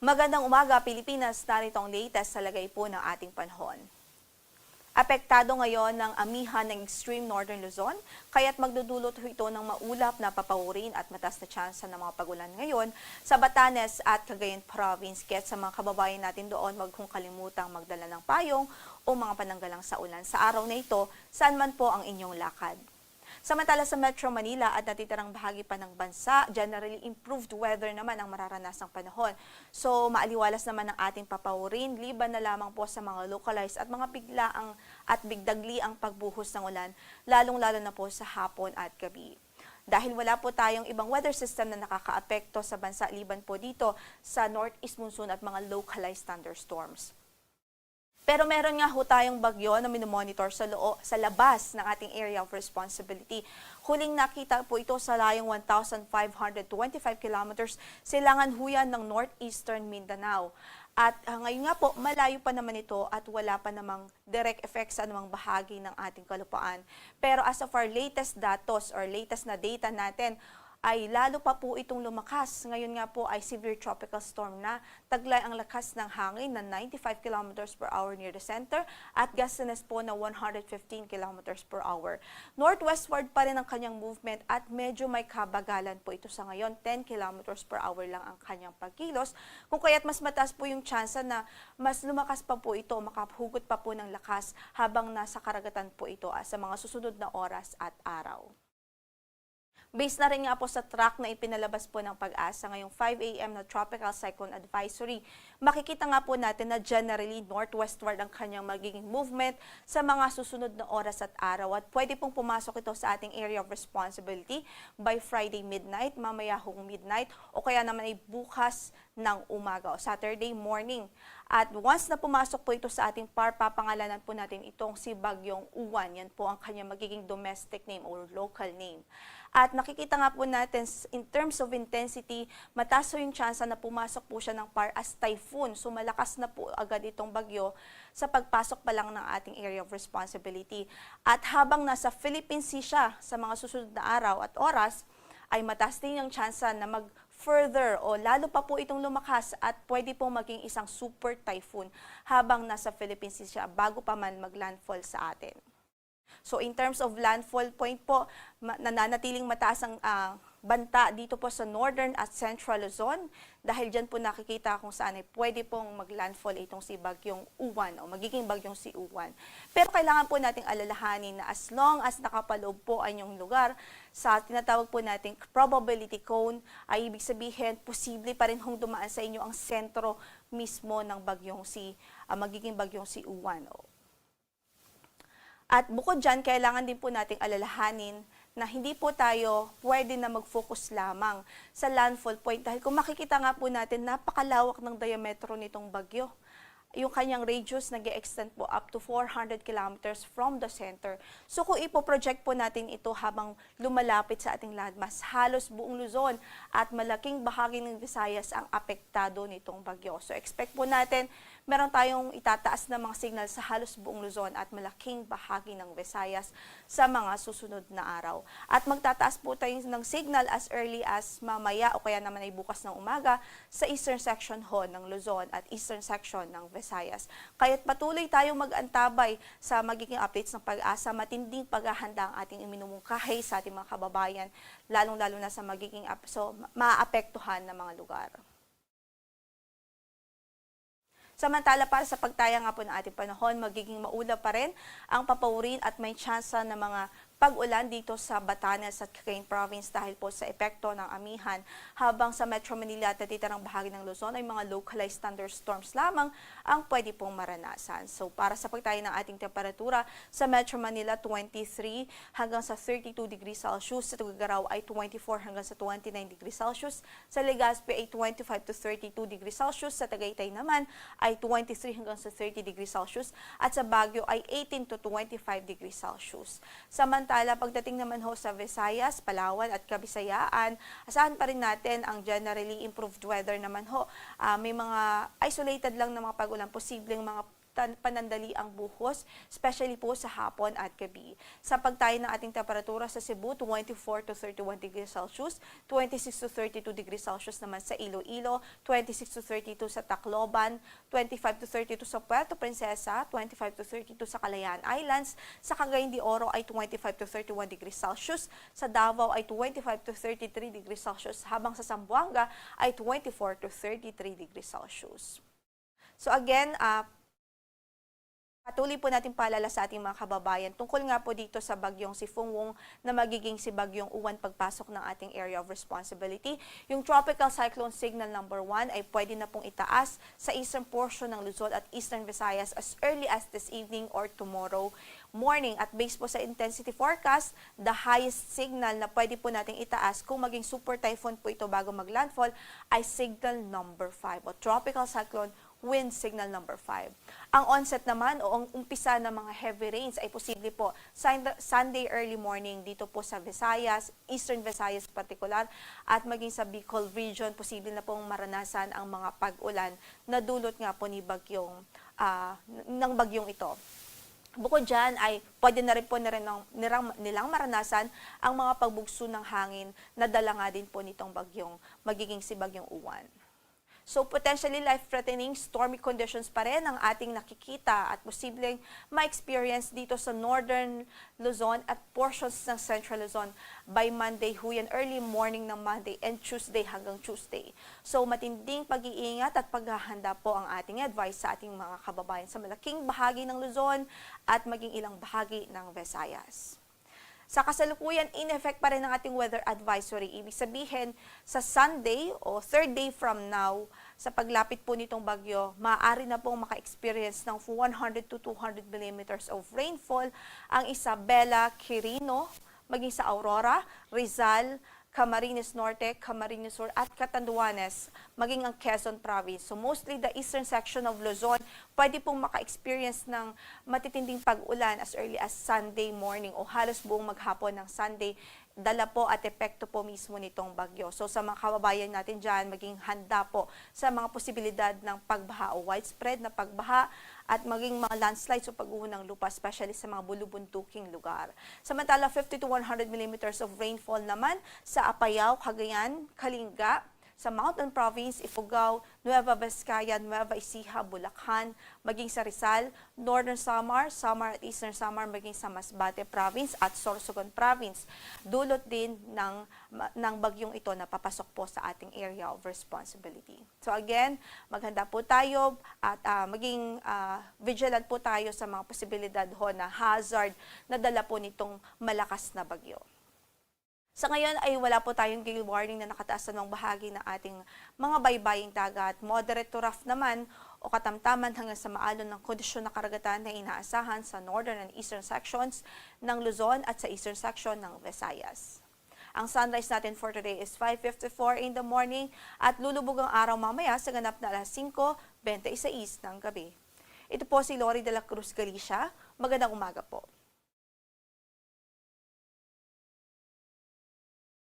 Magandang umaga, Pilipinas. Narito ang latest sa lagay po ng ating panahon. Apektado ngayon ng amihan ng extreme northern Luzon, kaya't magdudulot ito ng maulap na papawirin at mataas na tsansa ng mga pagulan ngayon sa Batanes at Cagayan Province. Kaya sa mga kababayan natin doon, wag kong kalimutang magdala ng payong o mga pananggalang sa ulan. Sa araw na ito, saan man po ang inyong lakad. Samantala sa Metro Manila at natitirang bahagi pa ng bansa, generally improved weather naman ang mararanasang panahon. So maaliwalas naman ang ating papawirin, liban na lamang po sa mga localized at mga biglaang at bigdagli ang pagbuhos ng ulan, lalong-lalo na po sa hapon at gabi. Dahil wala po tayong ibang weather system na nakakaapekto sa bansa liban po dito sa northeast monsoon at mga localized thunderstorms. Pero meron nga ho tayong bagyo na minomonitor sa labas ng ating area of responsibility. Huling nakita po ito sa layong 1,525 kilometers silangan huyan ng northeastern Mindanao. At ngayon nga po, malayo pa naman ito at wala pa namang direct effect sa anumang bahagi ng ating kalupaan. Pero as of our latest datos or latest na data natin, ay lalo pa po itong lumakas. Ngayon nga po ay severe tropical storm na. Taglay ang lakas ng hangin na 95 km per hour near the center at gustiness po na 115 km per hour. Northwestward pa rin ang kanyang movement at medyo may kabagalan po ito sa ngayon. 10 km per hour lang ang kanyang pagkilos. Kung kaya't mas mataas po yung tsansa na mas lumakas pa po ito, makahugot pa po ng lakas habang nasa karagatan po ito sa mga susunod na oras at araw. Based na rin nga po sa track na ipinalabas po ng Pag-asa ngayong 5 a.m. na Tropical Cyclone Advisory, makikita nga po natin na generally northwestward ang kanyang magiging movement sa mga susunod na oras at araw at pwede pong pumasok ito sa ating area of responsibility by Friday midnight, mamaya hong midnight o kaya naman ay bukas ng umaga o Saturday morning. At once na pumasok po ito sa ating PAR, papangalanan po natin itong si Bagyong Uwan. Yan po ang kanyang magiging domestic name or local name. At nakikita nga po natin in terms of intensity, mataas po yung tsansa na pumasok po siya ng PAR as typhoon. So malakas na po agad itong bagyo sa pagpasok pa lang ng ating area of responsibility. At habang nasa Philippine Sea siya sa mga susunod na araw at oras, ay mataas din yung tsansa na further o lalo pa po itong lumakas at pwede pong maging isang super typhoon habang nasa Philippine Sea siya bago pa man maglandfall sa atin. So in terms of landfall point po, nananatiling mataas ang banta dito po sa northern at central Luzon dahil dyan po nakikita kung saan ay pwede pong maglandfall itong si Bagyong Uwan o magiging Bagyong si Uwan. Pero kailangan po nating alalahanin na as long as nakapaloob po ang inyong lugar sa tinatawag po nating probability cone ay ibig sabihin posible pa rin hong dumaan sa inyo ang sentro mismo ng magiging Bagyong si Uwan. At bukod dyan, kailangan din po nating alalahanin na hindi po tayo pwede na mag-focus lamang sa landfall point dahil kung makikita nga po natin, napakalawak ng diametro nitong bagyo. Yung kanyang radius nag-extend po up to 400 kilometers from the center. So kung ipoproject po natin ito habang lumalapit sa ating landmass, halos buong Luzon at malaking bahagi ng Visayas ang apektado nitong bagyo. So expect po natin meron tayong itataas na mga signal sa halos buong Luzon at malaking bahagi ng Visayas sa mga susunod na araw. At magtataas po tayo ng signal as early as mamaya o kaya naman ay bukas ng umaga sa eastern section ho ng Luzon at eastern section ng Visayas. Kaya't patuloy tayong mag-antabay sa magiging updates ng Pag-asa, matinding paghahanda ang ating iminumungkahi sa ating mga kababayan, lalong-lalo na sa magiging maapektuhan ng mga lugar. Samantala para sa pagtaya nga po ng ating panahon, magiging maulap pa rin ang papawirin at may tsansa ng mga pag-ulan dito sa Batanes at Cagayan Province dahil po sa epekto ng amihan, habang sa Metro Manila at natitirang bahagi ng Luzon ay mga localized thunderstorms lamang ang pwede pong maranasan. So para sa pagtaya ng ating temperatura, sa Metro Manila 23 hanggang sa 32 degrees Celsius, sa Tuguegarao ay 24 hanggang sa 29 degrees Celsius, sa Legazpi ay 25 to 32 degrees Celsius, sa Tagaytay naman ay 23 hanggang sa 30 degrees Celsius at sa Baguio ay 18 to 25 degrees Celsius. Samantala, pagdating naman ho sa Visayas, Palawan at Kabisayaan, asahan pa rin natin ang generally improved weather naman ho. May mga isolated lang na mga pag-ulan, posibleng mga panandali ang buhos, especially po sa hapon at gabi. Sa pagtayo ng ating temperatura sa Cebu, 24 to 31 degrees Celsius, 26 to 32 degrees Celsius naman sa Iloilo, 26 to 32 sa Tacloban, 25 to 32 sa Puerto Princesa, 25 to 32 sa Kalayaan Islands, sa Cagayan de Oro ay 25 to 31 degrees Celsius, sa Davao ay 25 to 33 degrees Celsius, habang sa Zamboanga ay 24 to 33 degrees Celsius. So again, patuloy po natin paalala sa ating mga kababayan tungkol nga po dito sa bagyong si Fungwong na magiging si bagyong Uwan pagpasok ng ating area of responsibility. Yung tropical cyclone signal number 1 ay pwede na pong itaas sa eastern portion ng Luzon at eastern Visayas as early as this evening or tomorrow morning. At based po sa intensity forecast, the highest signal na pwede po nating itaas kung maging super typhoon po ito bago maglandfall ay signal number 5 o tropical cyclone wind signal number 5. Ang onset naman o ang umpisa ng mga heavy rains ay posible po Sunday early morning dito po sa Visayas, Eastern Visayas particular, at maging sa Bicol region, posible na pong maranasan ang mga pag-ulan na dulot nga po ng bagyong ito. Bukod dyan ay pwede na rin po nilang maranasan ang mga pagbugso ng hangin na dala nga din po nitong bagyong magiging si bagyong Uwan. So potentially life-threatening stormy conditions pa rin ang ating nakikita at posibleng ma-experience dito sa Northern Luzon at portions ng Central Luzon by Monday, huyan early morning ng Monday and Tuesday hanggang Tuesday. So matinding pag-iingat at paghahanda po ang ating advice sa ating mga kababayan sa malaking bahagi ng Luzon at maging ilang bahagi ng Visayas. Sa kasalukuyan, in effect pa rin ang ating weather advisory. Ibig sabihin, sa Sunday o third day from now, sa paglapit po nitong bagyo, maaari na pong maka-experience ng 100 to 200 millimeters of rainfall ang Isabela, Quirino, maging sa Aurora, Rizal, Camarines Norte, Camarines Sur at Catanduanes, maging ang Quezon Province. So mostly the eastern section of Luzon, pwede pong maka-experience ng matitinding pag-ulan as early as Sunday morning o halos buong maghapon ng Sunday. Dala po at epekto po mismo nitong bagyo. So sa mga kababayan natin dyan, maging handa po sa mga posibilidad ng pagbaha o widespread na pagbaha at maging mga landslides o pag-uho ng lupa, especially sa mga bulubuntuking lugar. Samantala, 50 to 100 millimeters of rainfall naman sa Apayao, Cagayan, Kalinga, sa Mountain Province, Ifugao, Nueva Vizcaya, Nueva Ecija, Bulacan, maging sa Rizal, Northern Samar, Samar at Eastern Samar, maging sa Masbate Province at Sorsogon Province. Dulot din ng bagyong ito na papasok po sa ating area of responsibility. So again, maghanda po tayo at maging vigilant po tayo sa mga posibilidad na hazard na dala po nitong malakas na bagyo. Sa ngayon ay wala po tayong gale warning na nakataas sa bahagi ng ating mga baybaying dagat. Moderate to rough naman o katamtaman hanggang sa maalon ng kondisyon na karagatan na inaasahan sa northern and eastern sections ng Luzon at sa eastern section ng Visayas. Ang sunrise natin for today is 5:54 in the morning at lulubog ang araw mamaya sa ganap na alas 5:26 ng gabi. Ito po si Lori de la Cruz Galicia. Magandang umaga po.